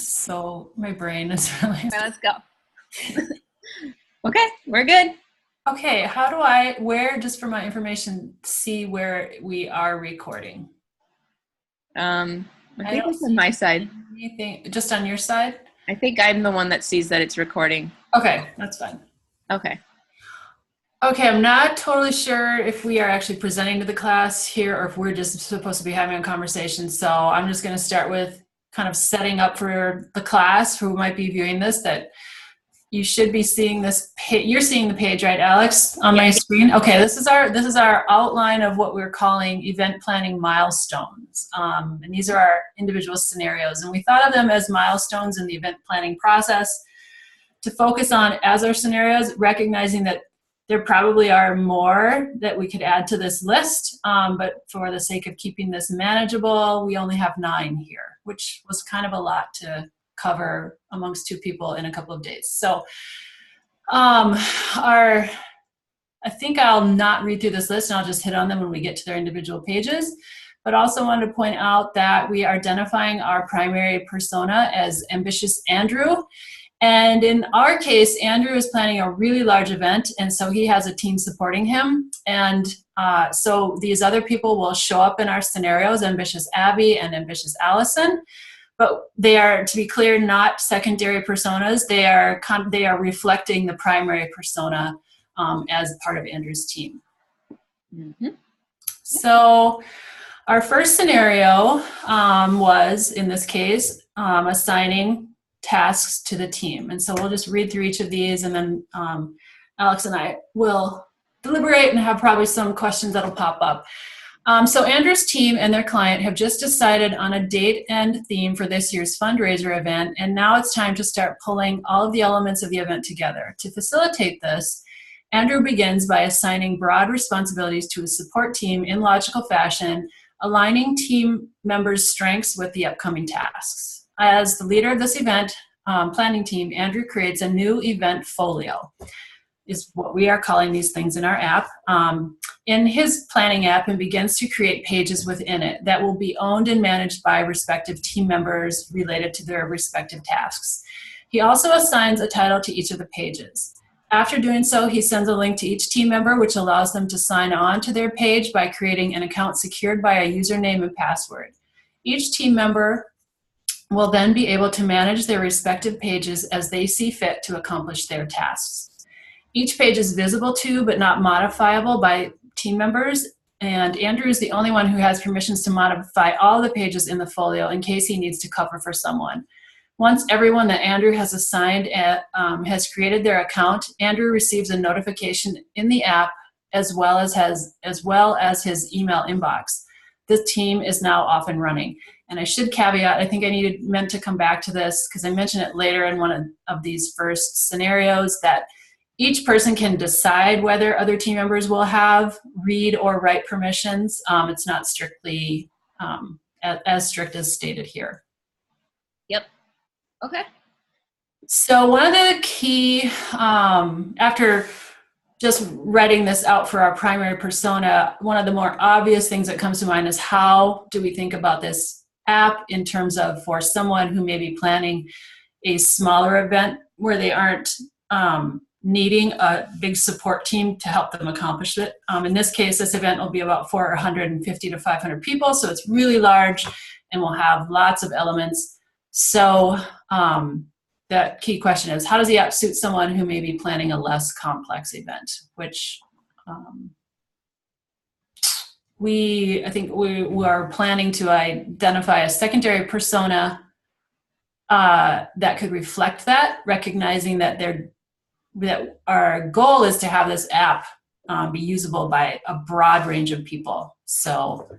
So my brain is really. Okay, let's go. Okay, we're good. Okay, how do where, just for my information, see where we are recording? I I think don't it's on see my side. anything, just on your side? I think I'm the one that sees that it's recording. Okay, that's fine. Okay. Okay, I'm not totally sure if we are actually presenting to the class here or if we're just supposed to be having a conversation. So I'm just going to start with kind of setting up for the class who might be viewing this, that you should be seeing this page. You're seeing the page, right, Alex, on my screen? Okay, this is our outline of what we're calling event planning milestones. And these are our individual scenarios. And we thought of them as milestones in the event planning process to focus on as our scenarios, recognizing that there probably are more that we could add to this list, but for the sake of keeping this manageable, we only have 9 here, which was kind of a lot to cover amongst 2 people in a couple of days. So I think I'll not read through this list and I'll just hit on them when we get to their individual pages. But also wanted to point out that we are identifying our primary persona as Ambitious Andrew. And in our case, Andrew is planning a really large event, and so he has a team supporting him. And so these other people will show up in our scenarios, Ambitious Abby and Ambitious Allison. But they are, to be clear, not secondary personas. They are reflecting the primary persona as part of Andrew's team. Mm-hmm. So our first scenario was, in this case, assigning tasks to the team. And so we'll just read through each of these, and then Alex and I will deliberate and have probably some questions that'll pop up. So Andrew's team and their client have just decided on a date and theme for this year's fundraiser event, and now it's time to start pulling all of the elements of the event together. To facilitate this, Andrew begins by assigning broad responsibilities to his support team in logical fashion, aligning team members' strengths with the upcoming tasks. As the leader of this event planning team, Andrew creates a new event folio, is what we are calling these things in our app, in his planning app, and begins to create pages within it that will be owned and managed by respective team members related to their respective tasks. He also assigns a title to each of the pages. After doing so, he sends a link to each team member, which allows them to sign on to their page by creating an account secured by a username and password. Each team member will then be able to manage their respective pages as they see fit to accomplish their tasks. Each page is visible to but not modifiable by team members, and Andrew is the only one who has permissions to modify all the pages in the folio in case he needs to cover for someone. Once everyone that Andrew has assigned has created their account, Andrew receives a notification in the app as well as his email inbox. The team is now off and running. And I should caveat, I think I meant to come back to this because I mentioned it later in one of these first scenarios, that each person can decide whether other team members will have read or write permissions. It's not strictly as strict as stated here. Yep. Okay. So one of the key, after just writing this out for our primary persona, one of the more obvious things that comes to mind is how do we think about this app in terms of for someone who may be planning a smaller event where they aren't needing a big support team to help them accomplish it. In this case, this event will be about 450 to 500 people, so it's really large and will have lots of elements. So that key question is, how does the app suit someone who may be planning a less complex event, which I think we are planning to identify a secondary persona that could reflect that, recognizing that our goal is to have this app be usable by a broad range of people. So,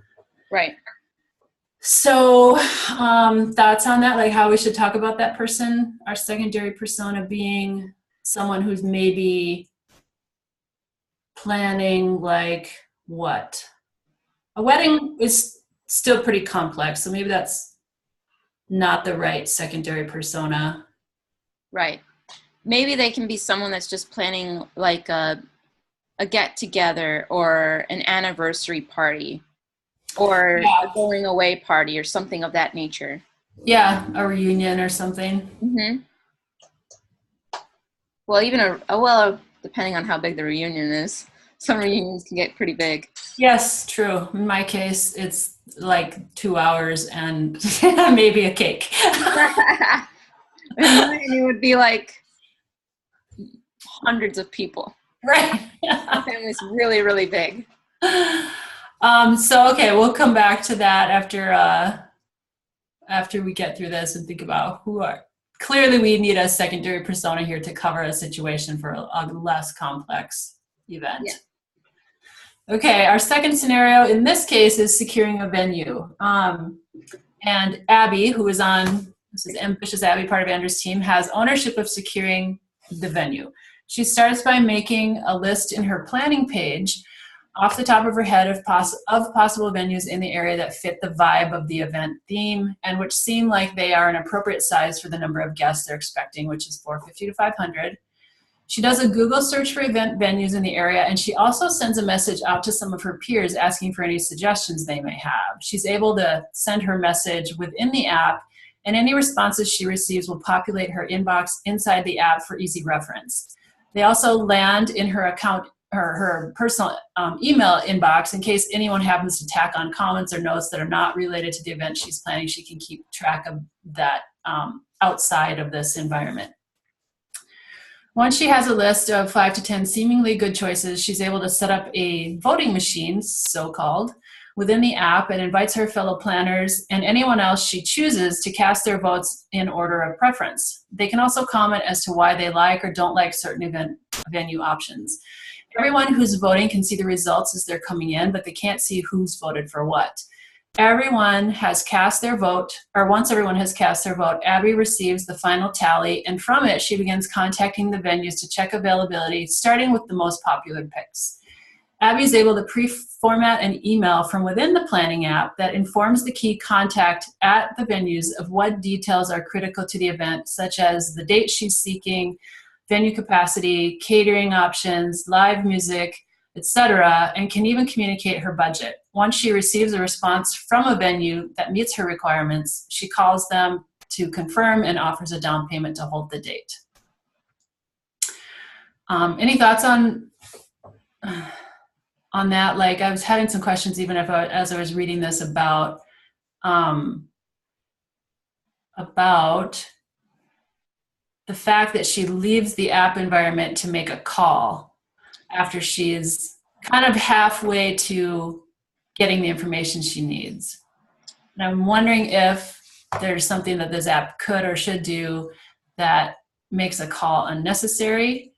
right. So thoughts on that, like how we should talk about that person, our secondary persona being someone who's maybe planning like what? A wedding is still pretty complex, so maybe that's not the right secondary persona. Right. Maybe they can be someone that's just planning like a get-together or an anniversary party or a going away party or something of that nature. Yeah, a reunion or something. Hmm. Well, even well, depending on how big the reunion is, some reunions can get pretty big. Yes, true. In my case, it's like 2 hours and maybe a cake. In mine, it would be like hundreds of people. Right. My family's really, really big. So okay, we'll come back to that after we get through this and think about who are clearly we need a secondary persona here to cover a situation for a less complex event. Yeah. Okay, our second scenario in this case is securing a venue. And Abby, who is on, this is Ambitious Abby, part of Andrew's team, has ownership of securing the venue. She starts by making a list in her planning page off the top of her head of possible venues in the area that fit the vibe of the event theme and which seem like they are an appropriate size for the number of guests they're expecting, which is 450 to 500. She does a Google search for event venues in the area, and she also sends a message out to some of her peers asking for any suggestions they may have. She's able to send her message within the app, and any responses she receives will populate her inbox inside the app for easy reference. They also land in her account, her personal email inbox in case anyone happens to tack on comments or notes that are not related to the event she's planning. She can keep track of that outside of this environment. Once she has a list of 5 to 10 seemingly good choices, she's able to set up a voting machine, so-called, within the app and invites her fellow planners and anyone else she chooses to cast their votes in order of preference. They can also comment as to why they like or don't like certain event venue options. Everyone who's voting can see the results as they're coming in, but they can't see who's voted for what. Everyone has cast their vote, or once everyone has cast their vote, Abby receives the final tally, and from it, she begins contacting the venues to check availability, starting with the most popular picks. Abby is able to pre-format an email from within the planning app that informs the key contact at the venues of what details are critical to the event, such as the date she's seeking, venue capacity, catering options, live music, etc., and can even communicate her budget. Once she receives a response from a venue that meets her requirements, she calls them to confirm and offers a down payment to hold the date. Any thoughts on that? Like, I was having some questions even as I was reading this about the fact that she leaves the app environment to make a call after she's kind of halfway to getting the information she needs. And I'm wondering if there's something that this app could or should do that makes a call unnecessary,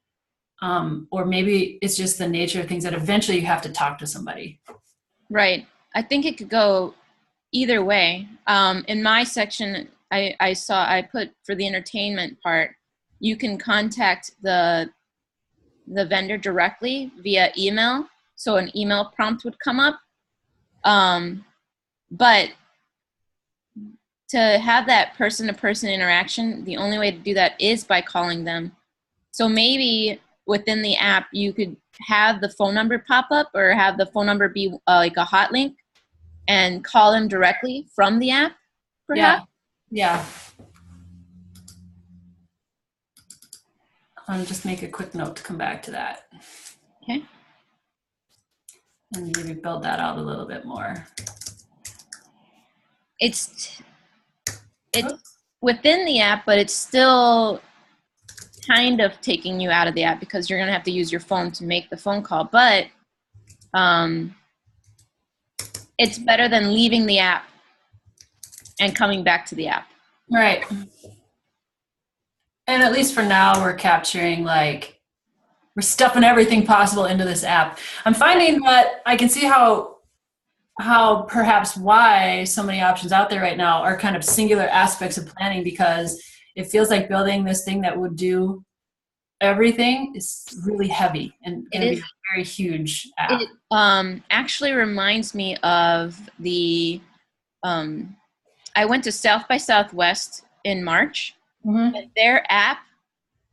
or maybe it's just the nature of things that eventually you have to talk to somebody. Right. I think it could go either way. In my section, I put for the entertainment part, you can contact the vendor directly via email. So an email prompt would come up. But to have that person-to-person interaction, the only way to do that is by calling them. So maybe within the app, you could have the phone number pop up or have the phone number be like a hot link and call them directly from the app, perhaps? Yeah. I'll just make a quick note to come back to that. Okay. And maybe build that out a little bit more. It's within the app, but it's still kind of taking you out of the app because you're going to have to use your phone to make the phone call. But it's better than leaving the app and coming back to the app. Right. And at least for now, we're capturing, like, we're stuffing everything possible into this app. I'm finding that I can see how perhaps why so many options out there right now are kind of singular aspects of planning, because it feels like building this thing that would do everything is really heavy and going to be a very huge app. It actually reminds me of the I went to South by Southwest in March. Mm-hmm. And their app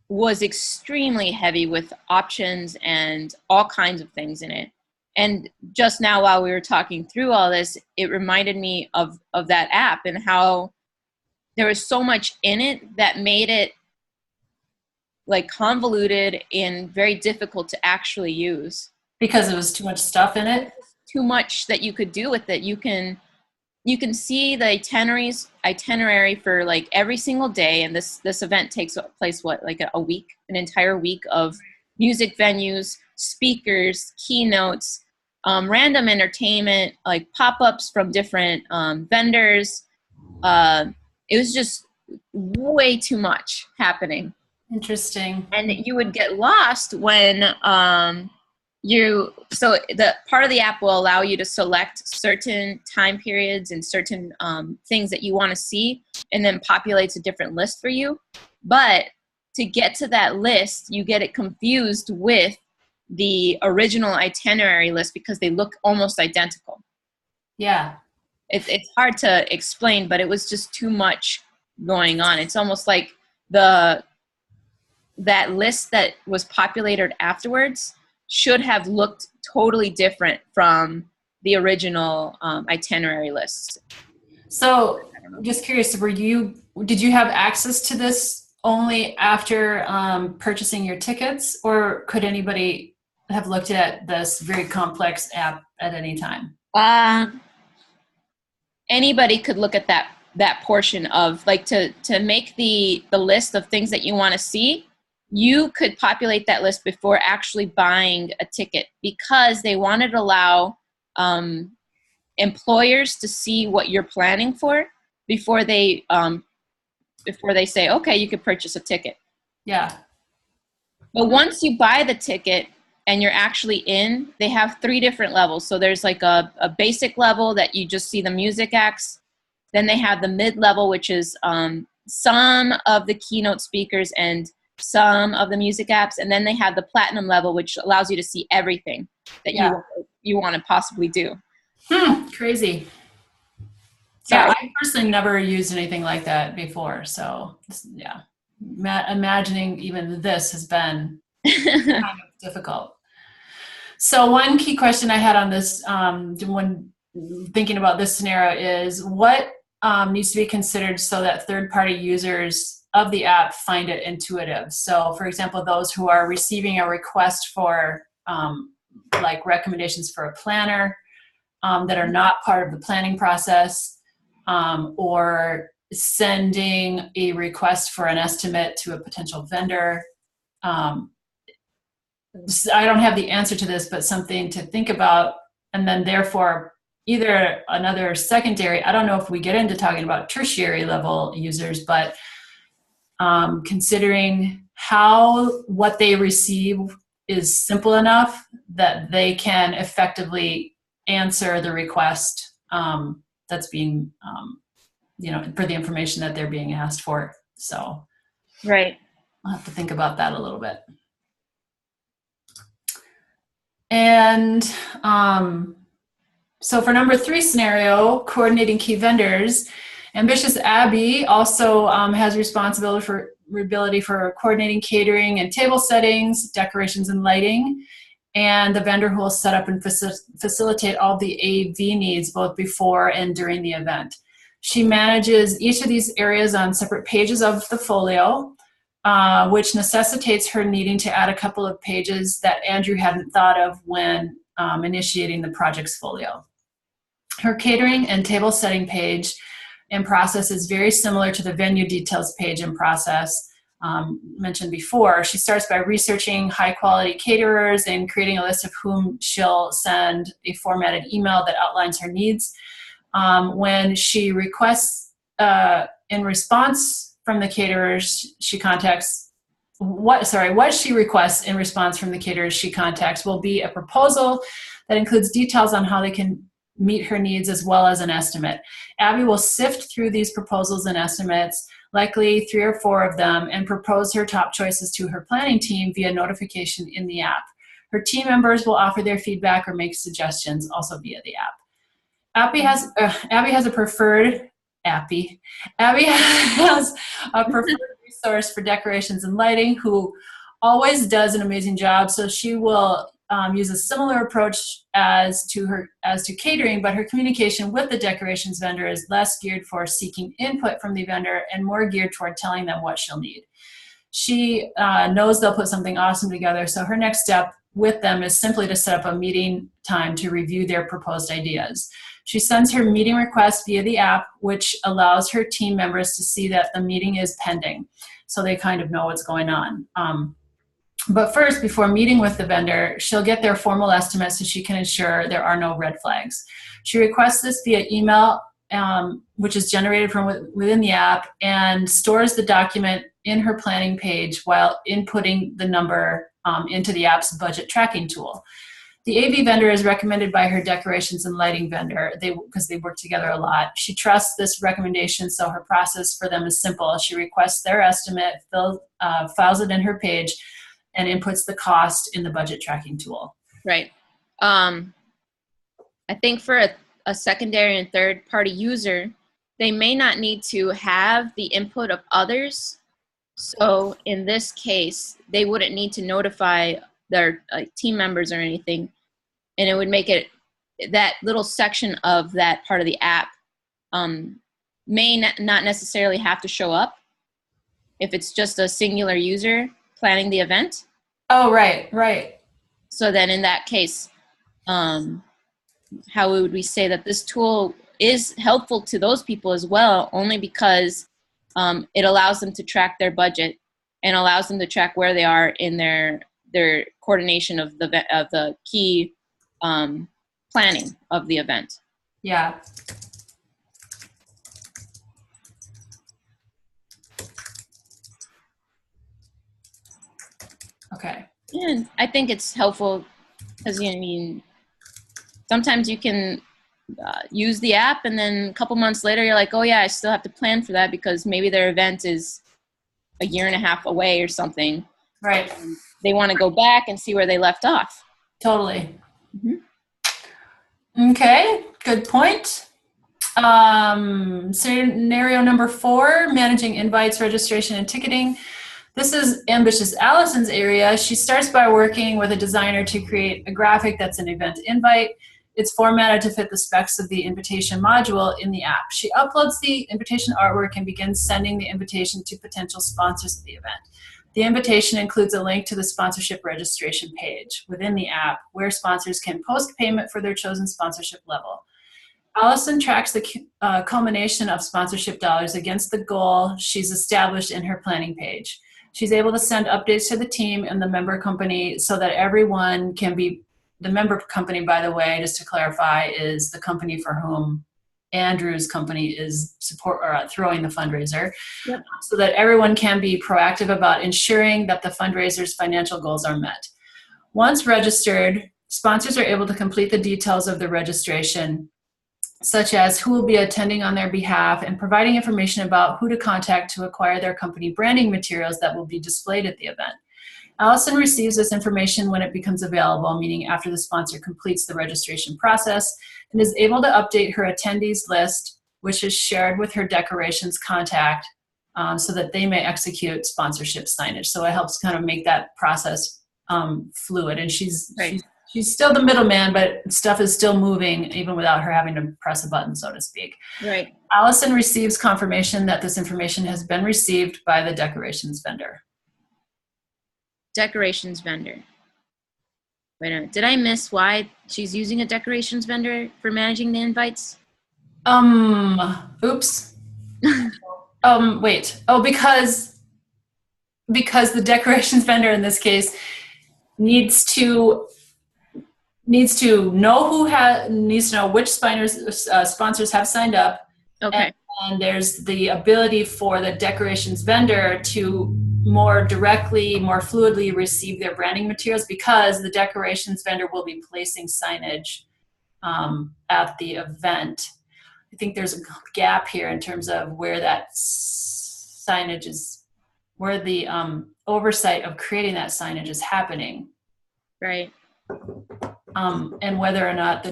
was extremely heavy with options and all kinds of things in it. And just now while we were talking through all this, it reminded me of that app and how there was so much in it that made it like convoluted and very difficult to actually use. Because it was too much stuff in it? Too much that you could do with it. You can see the itinerary for like every single day, and this event takes place like a week, an entire week of music venues, speakers, keynotes, random entertainment, like pop-ups from different vendors. It was just way too much happening. Interesting. And you would get lost when so the part of the app will allow you to select certain time periods and certain things that you want to see, and then populates a different list for you. But to get to that list, you get it confused with the original itinerary list because they look almost identical. Yeah. It's hard to explain, but it was just too much going on. It's almost like that list that was populated afterwards should have looked totally different from the original itinerary lists. So just curious, did you have access to this only after purchasing your tickets, or could anybody have looked at this very complex app at any time? Anybody could look at that portion of like to make the list of things that you want to see. You could populate that list before actually buying a ticket, because they wanted to allow employers to see what you're planning for before they say, okay, you could purchase a ticket. Yeah. But once you buy the ticket and you're actually in, they have 3 different levels. So there's like a basic level that you just see the music acts. Then they have the mid-level, which is some of the keynote speakers and some of the music apps. And then they have the platinum level, which allows you to see everything that you want to possibly do. Crazy. So Yeah. I personally never used anything like that before. So yeah, imagining even this has been kind of difficult. So one key question I had on this when thinking about this scenario is what needs to be considered so that third-party users of the app find it intuitive. So for example, those who are receiving a request for like recommendations for a planner that are not part of the planning process, or sending a request for an estimate to a potential vendor. I don't have the answer to this, but something to think about. And then therefore, either another secondary, I don't know if we get into talking about tertiary level users, but considering what they receive is simple enough that they can effectively answer the request that's being, for the information that they're being asked for. So right. I'll have to think about that a little bit. And so for number 3 scenario, coordinating key vendors, Ambitious Abby also has responsibility for coordinating catering and table settings, decorations and lighting, and the vendor who will set up and facilitate all the AV needs both before and during the event. She manages each of these areas on separate pages of the folio, which necessitates her needing to add a couple of pages that Andrew hadn't thought of when initiating the project's folio. Her catering and table setting page and process is very similar to the venue details page and process mentioned before. She starts by researching high quality caterers and creating a list of whom she'll send a formatted email that outlines her needs. When she requests in response from the caterers, she contacts what she requests in response from the caterers she contacts will be a proposal that includes details on how they can meet her needs as well as an estimate. Abby will sift through these proposals and estimates, likely 3 or 4 of them, and propose her top choices to her planning team via notification in the app. Her team members will offer their feedback or make suggestions also via the app. Abby has a preferred resource for decorations and lighting who always does an amazing job. So she will use a similar approach as to catering, but her communication with the decorations vendor is less geared for seeking input from the vendor and more geared toward telling them what she'll need. She knows they'll put something awesome together, so her next step with them is simply to set up a meeting time to review their proposed ideas. She sends her meeting request via the app, which allows her team members to see that the meeting is pending, so they kind of know what's going on. But first, before meeting with the vendor, she'll get their formal estimate so she can ensure there are no red flags. She requests this via email, which is generated from within the app, and stores the document in her planning page while inputting the number into the app's budget tracking tool. The AV vendor is recommended by her decorations and lighting vendor because they work together a lot. She trusts this recommendation, so her process for them is simple. She requests their estimate, files it in her page, and inputs the cost in the budget tracking tool. Right. I think for a secondary and third party user, they may not need to have the input of others. So in this case, they wouldn't need to notify their team members or anything. And it would make it, that little section of that part of the app may not necessarily have to show up if it's just a singular user planning the event. Oh, right. So then in that case, how would we say that this tool is helpful to those people as well, only because it allows them to track their budget and allows them to track where they are in their coordination of the key planning of the event. Yeah. Okay. And I think it's helpful because, sometimes you can use the app and then a couple months later you're like, oh yeah, I still have to plan for that because maybe their event is a year and a half away or something. Right. They want to go back and see where they left off. Totally. Mm-hmm. Okay, good point. Scenario number 4, managing invites, registration, and ticketing. This is Ambitious Allison's area. She starts by working with a designer to create a graphic that's an event invite. It's formatted to fit the specs of the invitation module in the app. She uploads the invitation artwork and begins sending the invitation to potential sponsors of the event. The invitation includes a link to the sponsorship registration page within the app where sponsors can post payment for their chosen sponsorship level. Allison tracks the culmination of sponsorship dollars against the goal she's established in her planning page. She's able to send updates to the team and the member company so that everyone can be, the member company, by the way, just to clarify, is the company for whom Andrew's company is throwing the fundraiser. Yep. So that everyone can be proactive about ensuring that the fundraiser's financial goals are met. Once registered, sponsors are able to complete the details of the registration, such as who will be attending on their behalf and providing information about who to contact to acquire their company branding materials that will be displayed at the event. Allison receives this information when it becomes available, meaning after the sponsor completes the registration process, and is able to update her attendees list, which is shared with her decorations contact so that they may execute sponsorship signage. So it helps kind of make that process fluid. And she's still the middleman, but stuff is still moving even without her having to press a button, so to speak. Right. Allison receives confirmation that this information has been received by the decorations vendor. Decorations vendor. Wait a minute. Did I miss why she's using a decorations vendor for managing the invites? Oops. Wait. Oh, because the decorations vendor in this case needs to know which sponsors have signed up. Okay. And there's the ability for the decorations vendor to more directly, more fluidly receive their branding materials because the decorations vendor will be placing signage at the event. I think there's a gap here in terms of where that signage is, where the oversight of creating that signage is happening. Right. And whether or not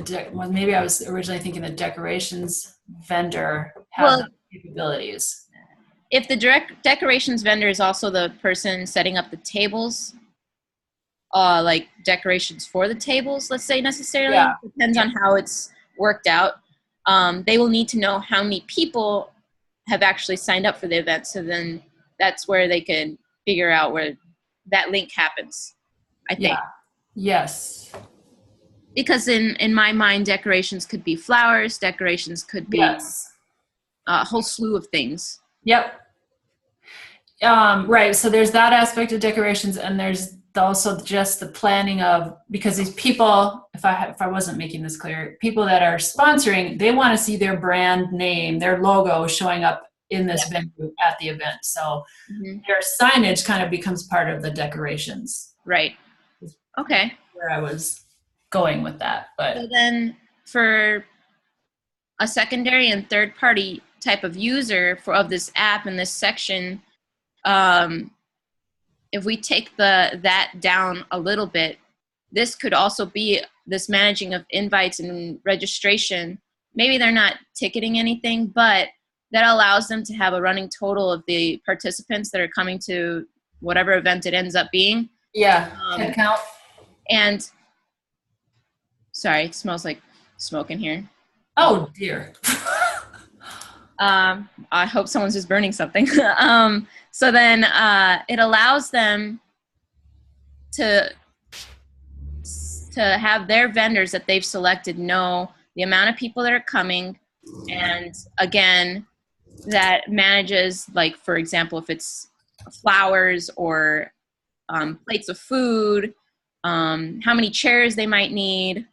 maybe I was originally thinking the decorations vendor has capabilities. If the decorations vendor is also the person setting up the tables, like decorations for the tables, let's say necessarily. Yeah. Depends on how it's worked out. They will need to know how many people have actually signed up for the event. So then that's where they can figure out where that link happens, I think. Yeah. Yes. Because in my mind, decorations could be flowers, decorations could be Yes. a whole slew of things. Yep. Right. So there's that aspect of decorations, and there's also just the planning of, because these people, if I wasn't making this clear, people that are sponsoring, they want to see their brand name, their logo showing up in this venue at the event. So their signage kind of becomes part of the decorations. Right. Okay. Where I was going with that, but So then for a secondary and third party type of user of this app in this section, if we take that down a little bit, this could also be this managing of invites and registration. Maybe they're not ticketing anything, but that allows them to have a running total of the participants that are coming to whatever event it ends up being. yeah, head count. And sorry, it smells like smoke in here. Oh dear. I hope someone's just burning something. So then it allows them to have their vendors that they've selected know the amount of people that are coming. And again, that manages, like, for example, if it's flowers or plates of food, how many chairs they might need,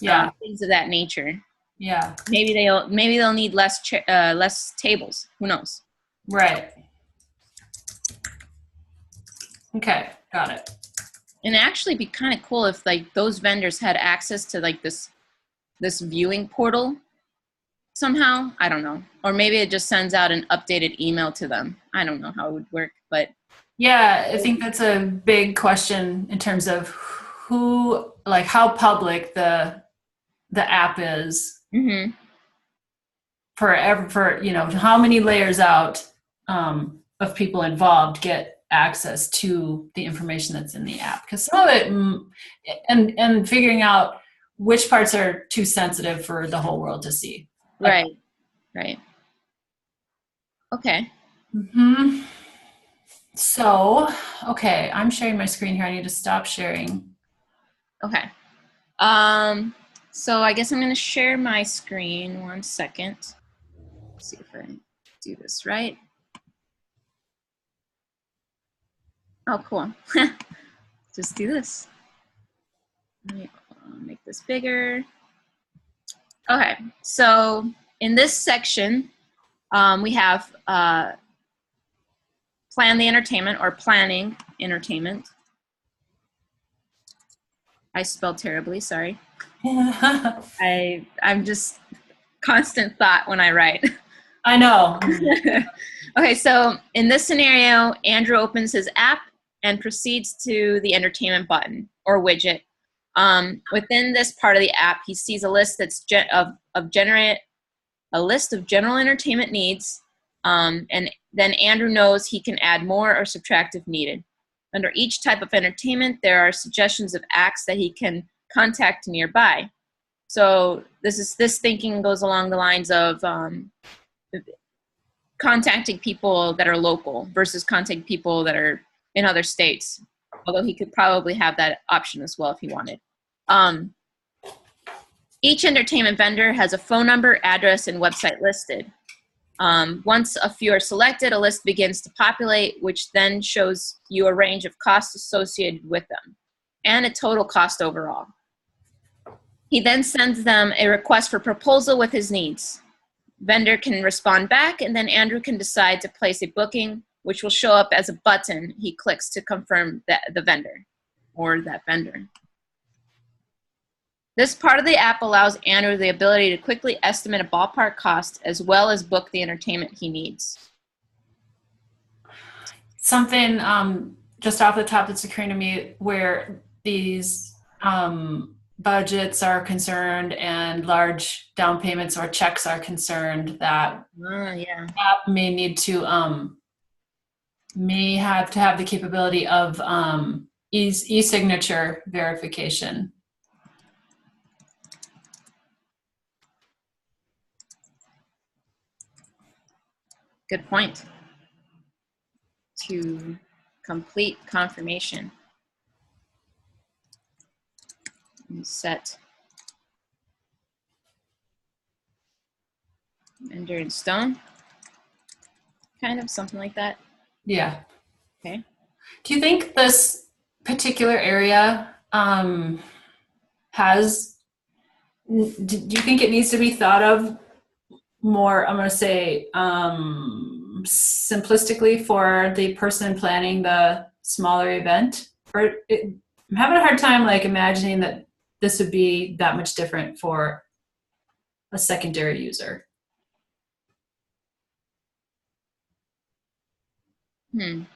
Yeah. things of that nature. Yeah. Maybe they'll need less tables. Who knows? Right. Okay, got it. And it'd actually be kind of cool if like those vendors had access to like this viewing portal somehow. I don't know. Or maybe it just sends out an updated email to them. I don't know how it would work, but Yeah, I think that's a big question in terms of who, like how public the app is for how many layers out of people involved get access to the information that's in the app, because some of it and figuring out which parts are too sensitive for the whole world to see. Right. Okay. So, okay, I'm sharing my screen here. I need to stop sharing. Okay. So I guess I'm going to share my screen. 1 second. Let's see if I do this right. Oh, cool. Just do this. Let me make this bigger. Okay, so in this section, we have plan the entertainment or planning entertainment. I spelled terribly, sorry. I'm just constant thought when I write. I know. Okay, so in this scenario, Andrew opens his app and proceeds to the entertainment button or widget. Within this part of the app, he sees a list that's a list of general entertainment needs, and then Andrew knows he can add more or subtract if needed. Under each type of entertainment, there are suggestions of acts that he can contact nearby. So this thinking goes along the lines of contacting people that are local versus contacting people that are in other states, although he could probably have that option as well if he wanted. Each entertainment vendor has a phone number, address, and website listed. Once a few are selected, a list begins to populate, which then shows you a range of costs associated with them and a total cost overall. He then sends them a request for proposal with his needs. Vendor can respond back, and then Andrew can decide to place a booking, which will show up as a button he clicks to confirm the vendor or that vendor. This part of the app allows Andrew the ability to quickly estimate a ballpark cost as well as book the entertainment he needs. Something just off the top that's occurring to me, where these budgets are concerned and large down payments or checks are concerned, that app may have to have the capability of e-signature verification. Good point. To complete confirmation. And set ender in stone. Kind of something like that. Yeah. Okay. Do you think this particular area has, do you think it needs to be thought of more, I'm going to say, simplistically for the person planning the smaller event? Or I'm having a hard time like imagining that this would be that much different for a secondary user. Maybe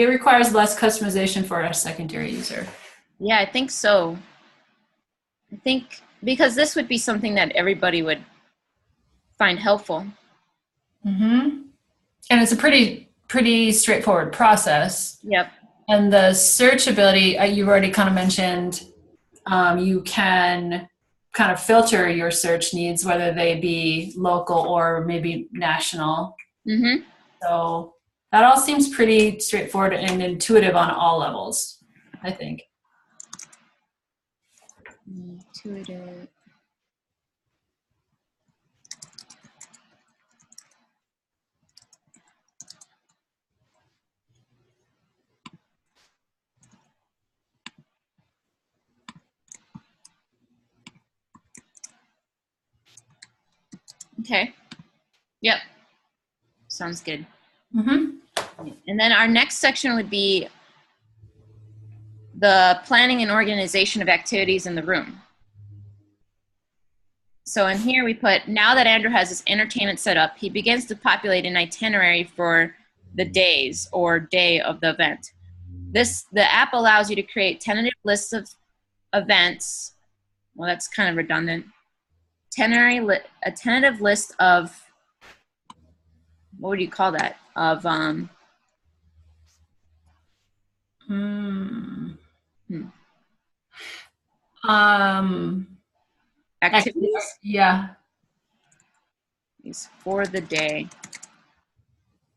it requires less customization for a secondary user. Yeah, I think so. I think because this would be something that everybody would find helpful. Mm-hmm. And it's a pretty straightforward process. Yep. And the searchability, you've already kind of mentioned, you can kind of filter your search needs, whether they be local or maybe national. Mm-hmm. So that all seems pretty straightforward and intuitive on all levels, I think. Intuitive. Okay. Yep. Sounds good. Mm-hmm. And then our next section would be the planning and organization of activities in the room. So in here we put, now that Andrew has his entertainment set up, he begins to populate an itinerary for the days or day of the event. The app allows you to create tentative lists of events. Well, that's kind of redundant. A tentative list of, what would you call that? Of activities. Yeah. For the day.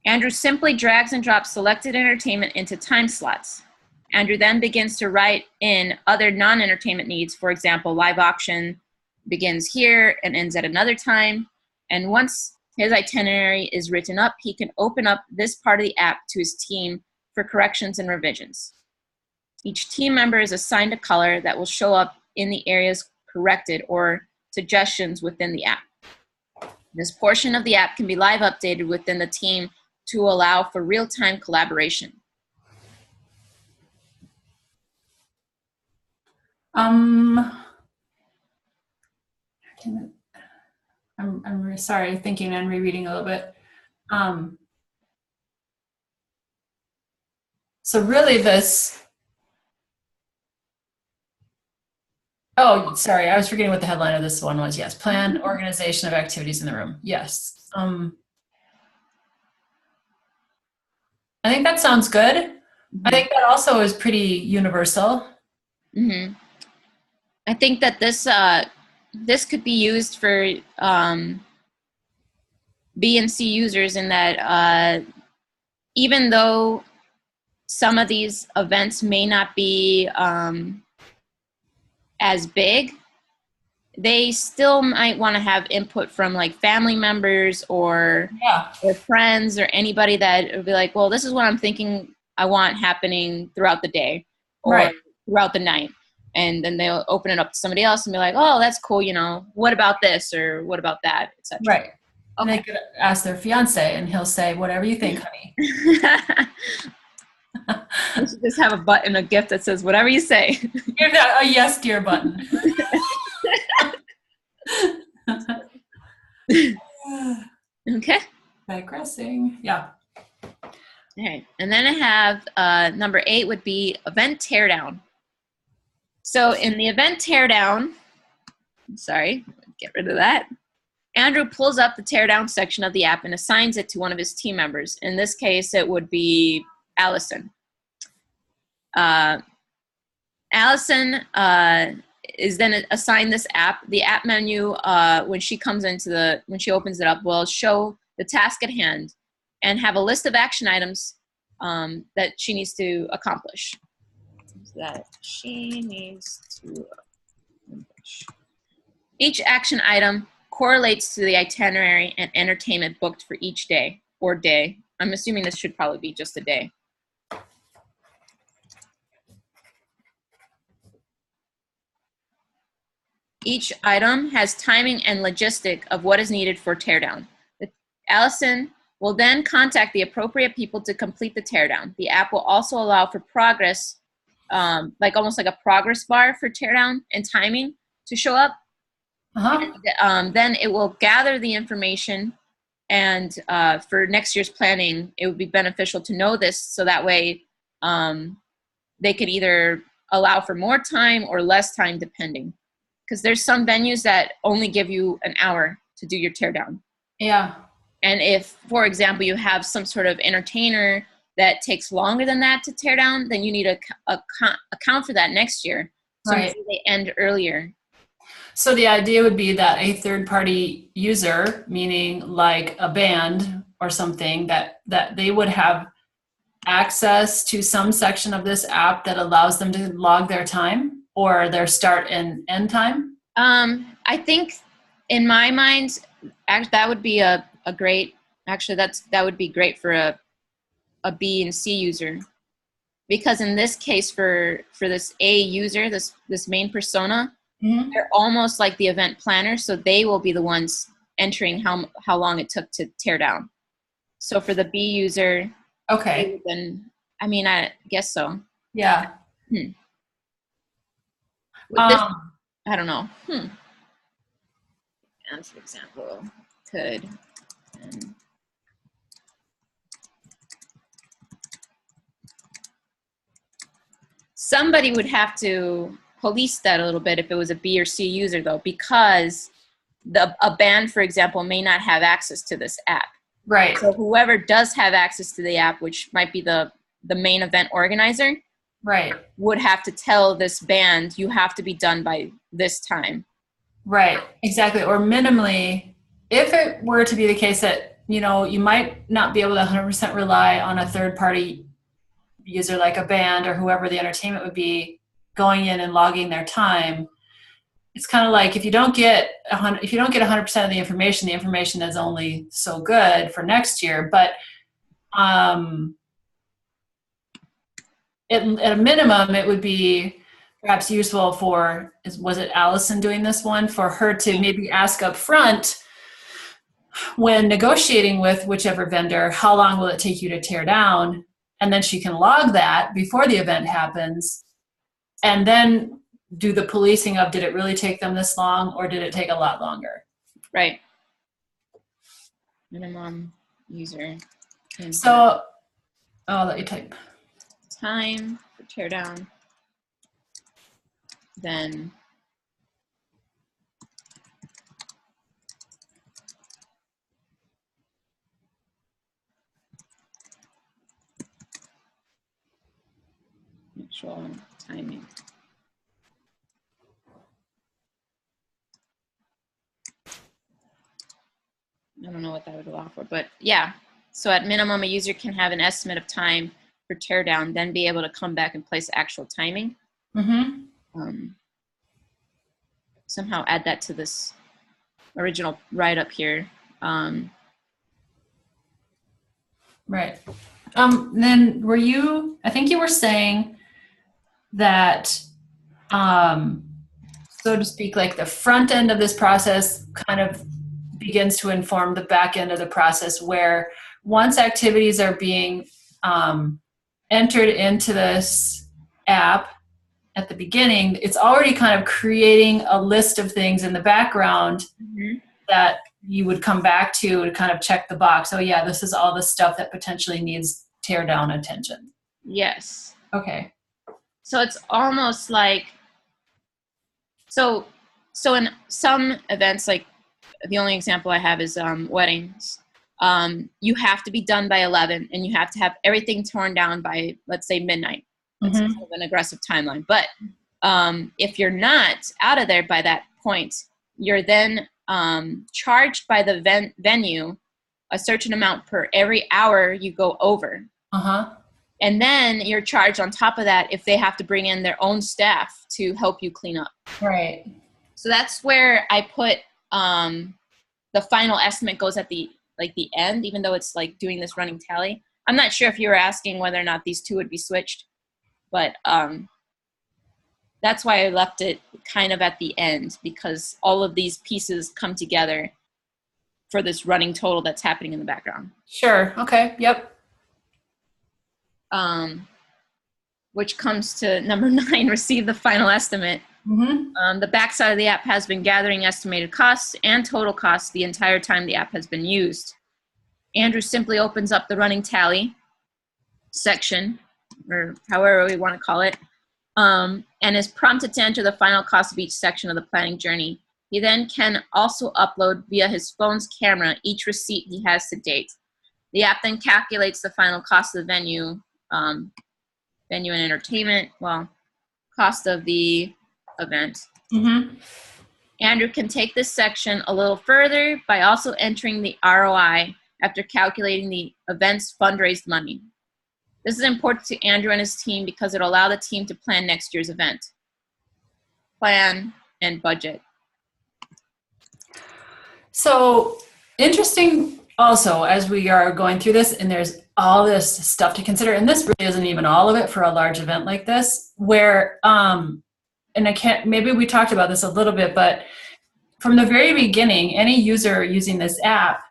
Andrew simply drags and drops selected entertainment into time slots. Andrew then begins to write in other non-entertainment needs. For example, live auction begins here and ends at another time. And once his itinerary is written up, he can open up this part of the app to his team for corrections and revisions. Each team member is assigned a color that will show up in the areas corrected or suggestions within the app. This portion of the app can be live updated within the team to allow for real-time collaboration. I'm really sorry, thinking and rereading a little bit. So really this, oh, sorry, I was forgetting what the headline of this one was. Yes, plan organization of activities in the room. Yes. I think that sounds good. I think that also is pretty universal. Mm-hmm. I think that this could be used for B and C users in that even though some of these events may not be as big, they still might want to have input from like family members or friends or anybody that would be like, well, this is what I'm thinking I want happening throughout the day or throughout the night. And then they'll open it up to somebody else and be like, oh, that's cool, you know, what about this or what about that, etc. Right. Okay. And they could ask their fiance and he'll say, whatever you think, honey. We should just have a button, a gift that says, whatever you say. Give that a yes, dear button. Okay. Digressing. Yeah. All right. And then I have number 8 would be event teardown. So in the event teardown, sorry, get rid of that. Andrew pulls up the teardown section of the app and assigns it to one of his team members. In this case, it would be Allison. Allison is then assigned this app. The app menu, when she opens it up, will show the task at hand and have a list of action items that she needs to accomplish. Each action item correlates to the itinerary and entertainment booked for each day or day. I'm assuming this should probably be just a day. Each item has timing and logistic of what is needed for teardown. Allison will then contact the appropriate people to complete the teardown. The app will also allow for progress, almost like a progress bar for teardown and timing to show up. Then it will gather the information, and for next year's planning, it would be beneficial to know this so that way they could either allow for more time or less time depending. Because there's some venues that only give you an hour to do your teardown. Yeah. And if, for example, you have some sort of entertainer that takes longer than that to tear down, then you need to account for that next year. So Right. maybe they end earlier. So the idea would be that a third-party user, meaning like a band or something, that they would have access to some section of this app that allows them to log their time or their start and end time? I think in my mind, that would be a great, actually that would be great for a B and C user. Because in this case, for this A user, this main persona, Mm-hmm. they're almost like the event planner, so they will be the ones entering how long it took to tear down. So for the B user, Okay. then I guess so. Yeah. With this, I don't know. As for example, could somebody would have to police that a little bit if it was a B or C user, though, because a band, for example, may not have access to this app. Right. So whoever does have access to the app, which might be the main event organizer, Right. would have to tell this band, you have to be done by this time. Right. Exactly. Or minimally, if it were to be the case that, you might not be able to 100% rely on a third-party user like a band or whoever the entertainment would be going in and logging their time. It's kind of like if you don't get 100% of the information is only so good for next year. But at a minimum, it would be perhaps useful was it Allison doing this one, for her to maybe ask up front when negotiating with whichever vendor, how long will it take you to tear down? And then she can log that before the event happens, and then do the policing of, did it really take them this long or did it take a lot longer? Right. Minimum user. So I'll let you type. Time for teardown. Then actual timing. I don't know what that would allow for, but yeah. So at minimum, a user can have an estimate of time for teardown, then be able to come back and place actual timing. Mm-hmm. Somehow add that to this original write-up here. Right. Then I think you were saying that, so to speak, like the front end of this process kind of begins to inform the back end of the process, where once activities are being entered into this app at the beginning, it's already kind of creating a list of things in the background that you would come back to kind of check the box. Oh yeah, this is all the stuff that potentially needs tear down attention. Yes. Okay. So it's almost like, so in some events, like the only example I have is weddings. You have to be done by 11, and you have to have everything torn down by, let's say, midnight. That's kind of an aggressive timeline. But if you're not out of there by that point, you're then charged by the venue a certain amount per every hour you go over. And then you're charged on top of that if they have to bring in their own staff to help you clean up. Right. So that's where I put the final estimate goes at the end, even though it's like doing this running tally. I'm not sure if you were asking whether or not these two would be switched, but that's why I left it kind of at the end, because all of these pieces come together for this running total that's happening in the background. Sure. Okay. Yep. Which comes to number 9, receive the final estimate. The backside of the app has been gathering estimated costs and total costs the entire time the app has been used. Andrew simply opens up the running tally section, or however we want to call it, and is prompted to enter the final cost of each section of the planning journey. He then can also upload via his phone's camera each receipt he has to date. The app then calculates the final cost of the venue and entertainment, cost of the event. Andrew can take this section a little further by also entering the ROI after calculating the event's fundraised money. This is important to Andrew and his team because it'll allow the team to plan next year's event. Plan and budget. So interesting also, as we are going through this, and there's all this stuff to consider, and this really isn't even all of it for a large event like this, where, and maybe we talked about this a little bit, but from the very beginning, any user using this app,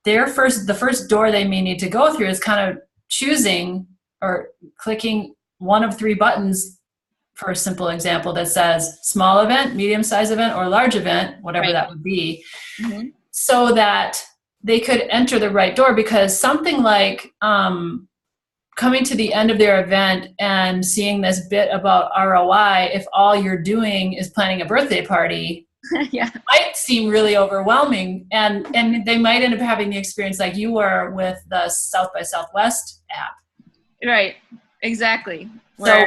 the first door they may need to go through is kind of choosing or clicking one of 3 buttons, for a simple example, that says small event, medium-sized event, or large event, whatever that would be, so that they could enter the right door. Because something like coming to the end of their event and seeing this bit about ROI, if all you're doing is planning a birthday party, might seem really overwhelming, and they might end up having the experience like you were with the South by Southwest app. Right, exactly. So,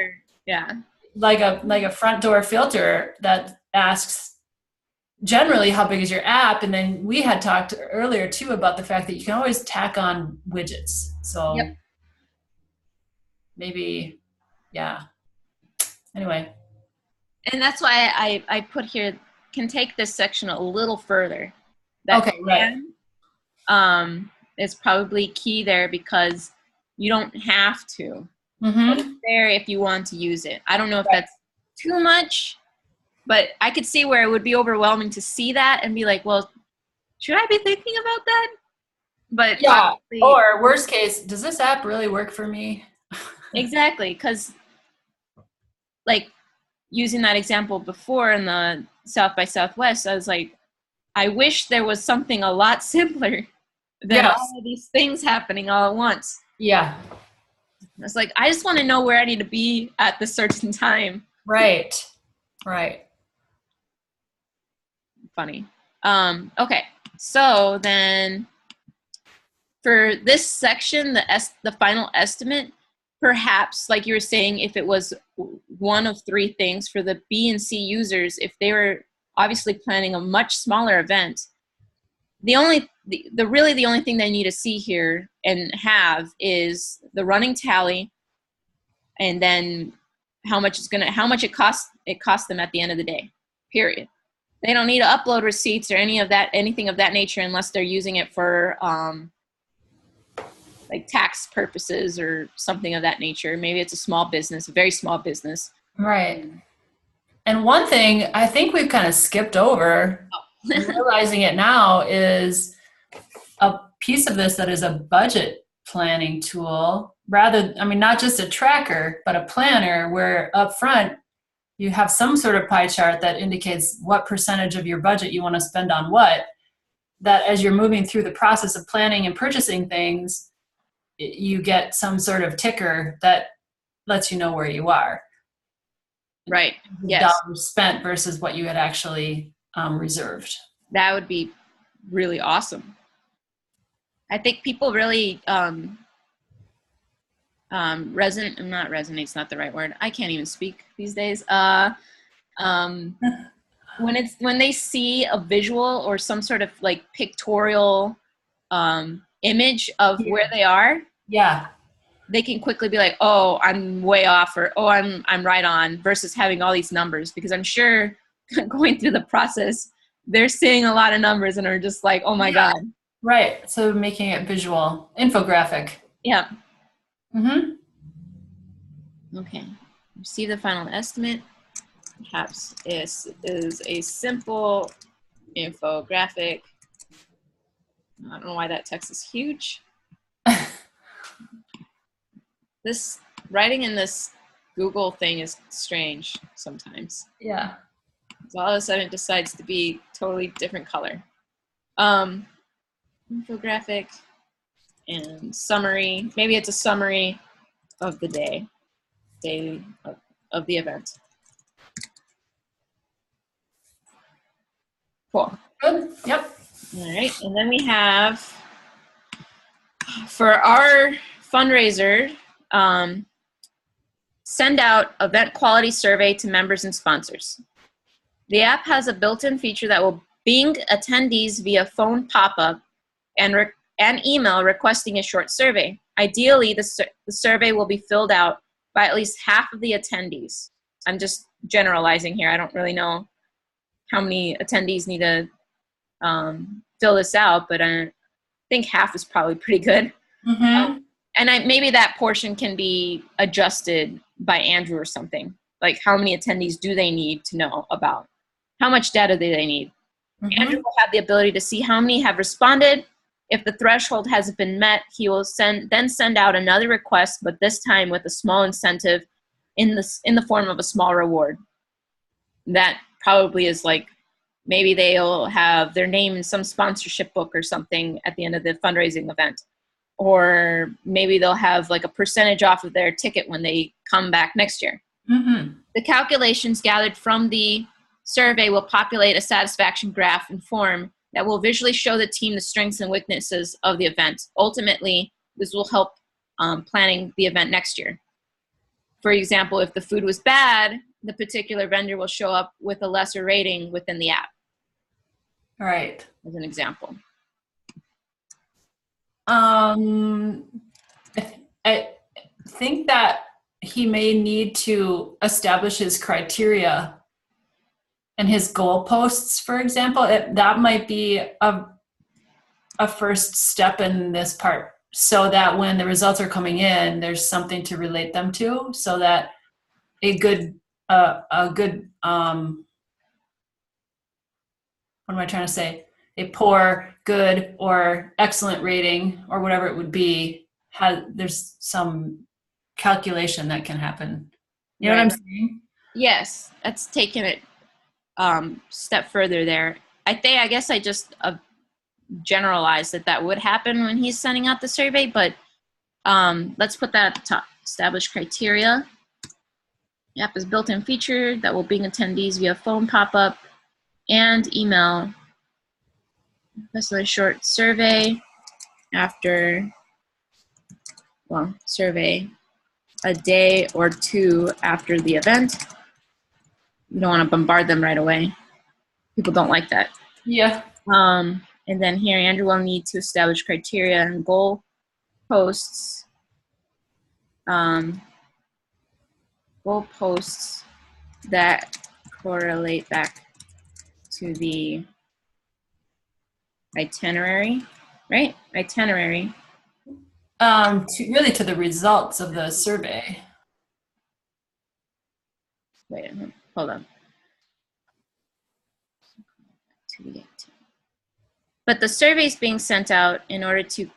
like a front door filter that asks generally how big is your app, and then we had talked earlier too about the fact that you can always tack on widgets. So maybe, anyway. And that's why I put here, can take this section a little further. Is probably key there, because you don't have to. It's there if you want to use it. I don't know if that's too much, but I could see where it would be overwhelming to see that and be like, well, should I be thinking about that? But or worst case, does this app really work for me? Exactly, because like using that example before in the South by Southwest, I was like, I wish there was something a lot simpler than all of these things happening all at once. Yeah. It's like, I just want to know where I need to be at the certain time. Right. Funny. Okay. So then for this section, the final estimate, perhaps, like you were saying, if it was one of 3 things for the B and C users, if they were obviously planning a much smaller event, the only thing they need to see here and have is the running tally, and then how much it costs them at the end of the day, period. They don't need to upload receipts or anything of that nature, unless they're using it for like tax purposes or something of that nature. Maybe it's a very small business. Right. And one thing I think we've kind of skipped over, realizing it now, is a piece of this that is a budget planning tool, not just a tracker, but a planner, where up front you have some sort of pie chart that indicates what percentage of your budget you want to spend on what, that as you're moving through the process of planning and purchasing things, you get some sort of ticker that lets you know where you are. Right. Yes. Dollars spent versus what you had actually reserved. That would be really awesome. I think people really resonate's not the right word. I can't even speak these days. When they see a visual or some sort of like pictorial image of where they are, Yeah. they can quickly be like, oh, I'm way off, or oh, I'm right on, versus having all these numbers, because I'm sure going through the process, they're seeing a lot of numbers and are just like, oh my God. Right. So making it visual, infographic. Yeah. Mm-hmm. Okay. Receive the final estimate. Perhaps is a simple infographic. I don't know why that text is huge. This writing in this Google thing is strange sometimes. Yeah. So all of a sudden it decides to be totally different color. Infographic and summary. Maybe it's a summary of the day of the event. Cool. Good. Yep. All right, and then we have for our fundraiser, send out event quality survey to members and sponsors. The app has a built-in feature that will ping attendees via phone pop-up and email requesting a short survey. Ideally, the survey will be filled out by at least half of the attendees. I'm just generalizing here. I don't really know how many attendees need to fill this out, but I think half is probably pretty good. Mm-hmm. And maybe that portion can be adjusted by Andrew or something. Like, how many attendees do they need to know about? How much data do they need? Mm-hmm. Andrew will have the ability to see how many have responded. If the threshold hasn't been met, he will then send out another request, but this time with a small incentive in the form of a small reward. That probably is like, maybe they'll have their name in some sponsorship book or something at the end of the fundraising event. Or maybe they'll have like a percentage off of their ticket when they come back next year. Mm-hmm. The calculations gathered from the survey will populate a satisfaction graph and form that will visually show the team the strengths and weaknesses of the event. Ultimately, this will help planning the event next year. For example, if the food was bad, the particular vendor will show up with a lesser rating within the app. All right. As an example. I think that he may need to establish his criteria and his goalposts, for example. That might be a first step in this part, so that when the results are coming in, there's something to relate them to, so that a good what am I trying to say? A poor, good, or excellent rating, or whatever it would be, there's some calculation that can happen. You know what I'm saying? Yes, that's taking it step further there. I guess I just generalized that would happen when he's sending out the survey, but let's put that at the top. Establish criteria. The app is built-in feature that will ping attendees via phone pop-up and email. That's a short survey survey a day or two after the event. You don't want to bombard them right away. People don't like that. Yeah. And then here, Andrew will need to establish criteria and goal posts. Goal posts that correlate back to the itinerary, right? Itinerary. To the results of the survey. Wait, hold on. But the survey is being sent out in order to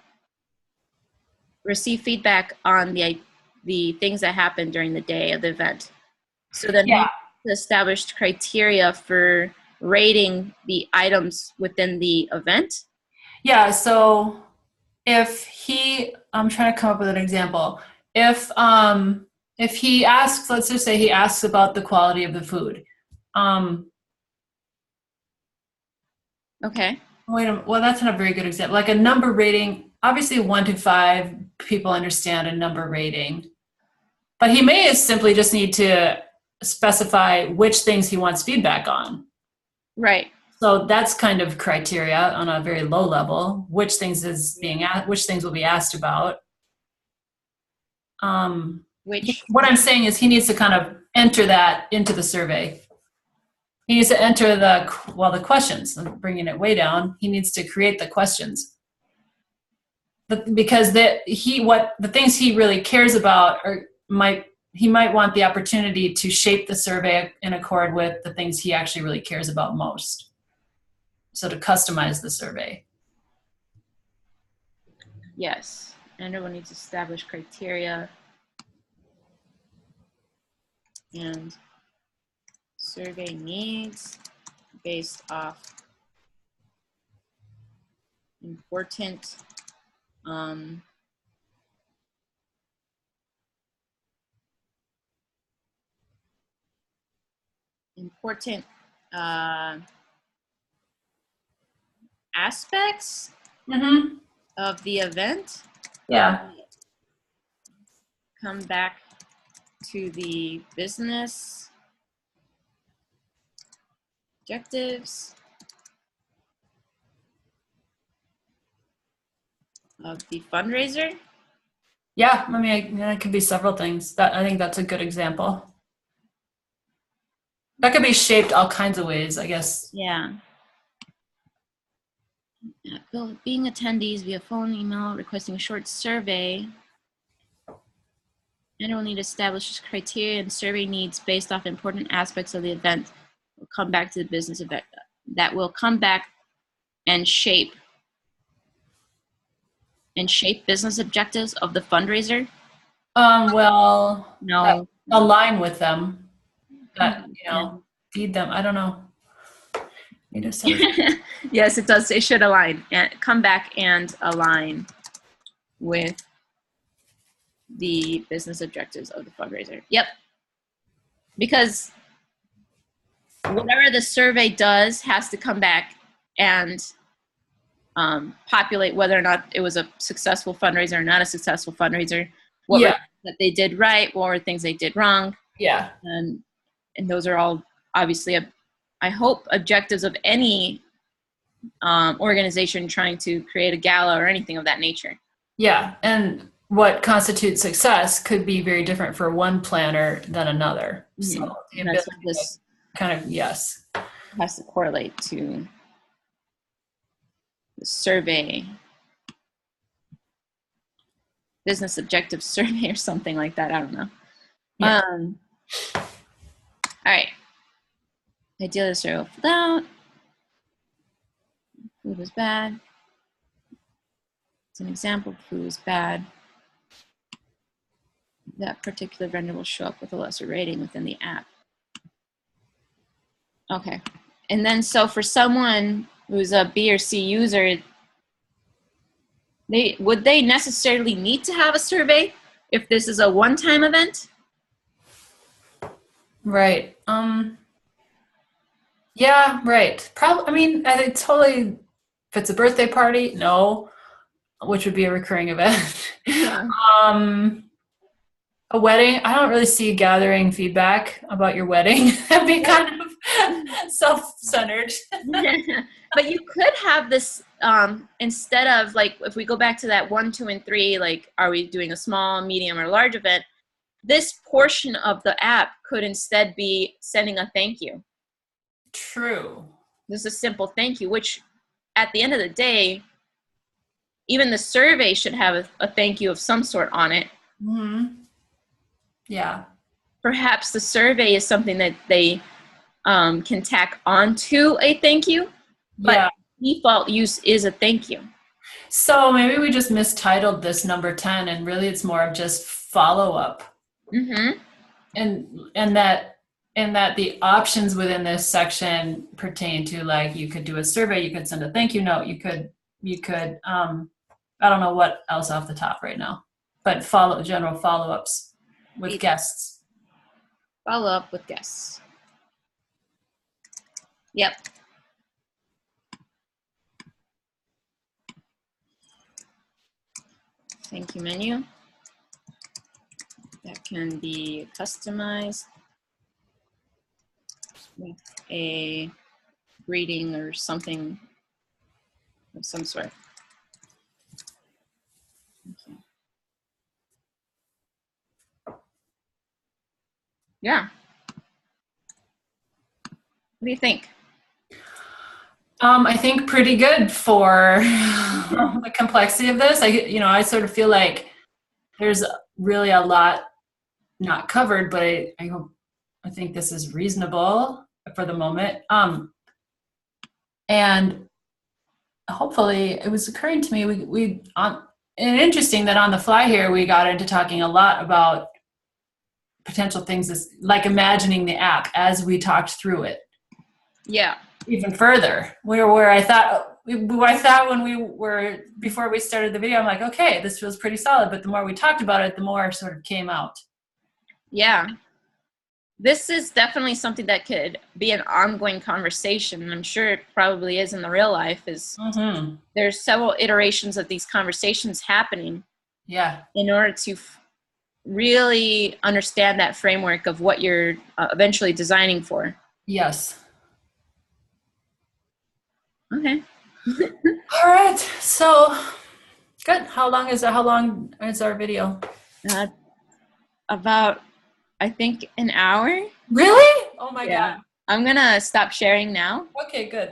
receive feedback on the things that happened during the day of the event. So then he established criteria for rating the items within the event. Yeah, so I'm trying to come up with an example. If he asks, let's just say he asks about the quality of the food. Okay. Wait a minute. Well, that's not a very good example. Like a number rating, obviously 1 to 5, people understand a number rating. But he may simply just need to specify which things he wants feedback on. Right. So that's kind of criteria on a very low level. Which things which things will be asked about. Which, What I'm saying is he needs to kind of enter that into the survey. He needs to enter the questions. I'm bringing it way down. He needs to create the questions. Because the things he really cares about he might want the opportunity to shape the survey in accord with the things he actually really cares about most. So to customize the survey. yes, and everyone needs to establish criteria and survey needs based off important important aspects Mm-hmm. of the event. Yeah. Come back to the business objectives of the fundraiser. Yeah. I mean, it could be several things. I think that's a good example. That could be shaped all kinds of ways, I guess. Yeah. Being attendees via phone, email, requesting a short survey. And will need to establish criteria and survey needs based off important aspects of the event. We'll come back to the business event that will come back and shape business objectives of the fundraiser. Well, No. align with them. Feed them. I don't know. Yes, it does. It should align and come back and align with the business objectives of the fundraiser. Yep. Because whatever the survey does has to come back and populate whether or not it was a successful fundraiser or not a successful fundraiser. What were that they did right, what were things they did wrong. Yeah. And those are all obviously, I hope, objectives of any organization trying to create a gala or anything of that nature. Yeah, and what constitutes success could be very different for one planner than another. Mm-hmm. So the that's ability what this kind of, yes. Has to correlate to the survey, business objective survey or something like that. I don't know. Yeah. All right. Ideally, the survey filled out. Food was bad. It's an example of food was bad. That particular vendor will show up with a lesser rating within the app. Okay. And then so for someone who's a B or C user, would they necessarily need to have a survey if this is a one-time event? Right. Yeah, right. Probably. I mean, I think totally. If it's a birthday party, no, which would be a recurring event. Yeah. A wedding, I don't really see gathering feedback about your wedding. That'd be kind of self-centered. But you could have this instead of, like, if we go back to that 1, 2, and 3, like, are we doing a small, medium, or large event? This portion of the app could instead be sending a thank you. True. This is a simple thank you, which at the end of the day, even the survey should have a thank you of some sort on it. Mm-hmm. Yeah. Perhaps the survey is something that they can tack onto a thank you, but default use is a thank you. So maybe we just mistitled this number 10, and really it's more of just follow-up. Mm-hmm. And that the options within this section pertain to, like, you could do a survey, you could send a thank you note, you could I don't know what else off the top right now, but general follow-ups with guests. Follow up with guests. Yep. thank you menu that can be customized with a greeting or something of some sort. Okay. Yeah. What do you think? I think pretty good for the complexity of this. I sort of feel like there's really a lot not covered, but I think this is reasonable for the moment. And hopefully, it was occurring to me and interesting that on the fly here we got into talking a lot about potential things like imagining the app as we talked through it. Yeah. Even further, where I thought when we were before we started the video, I'm like, okay, this feels pretty solid. But the more we talked about it, the more sort of came out. Yeah. This is definitely something that could be an ongoing conversation, and I'm sure it probably is in the real life. There's several iterations of these conversations happening. Yeah. In order to really understand that framework of what you're eventually designing for. Yes. Okay. All right. So good. How long is our video? About, I think, an hour. Really? Oh my God. I'm gonna stop sharing now. Okay, good.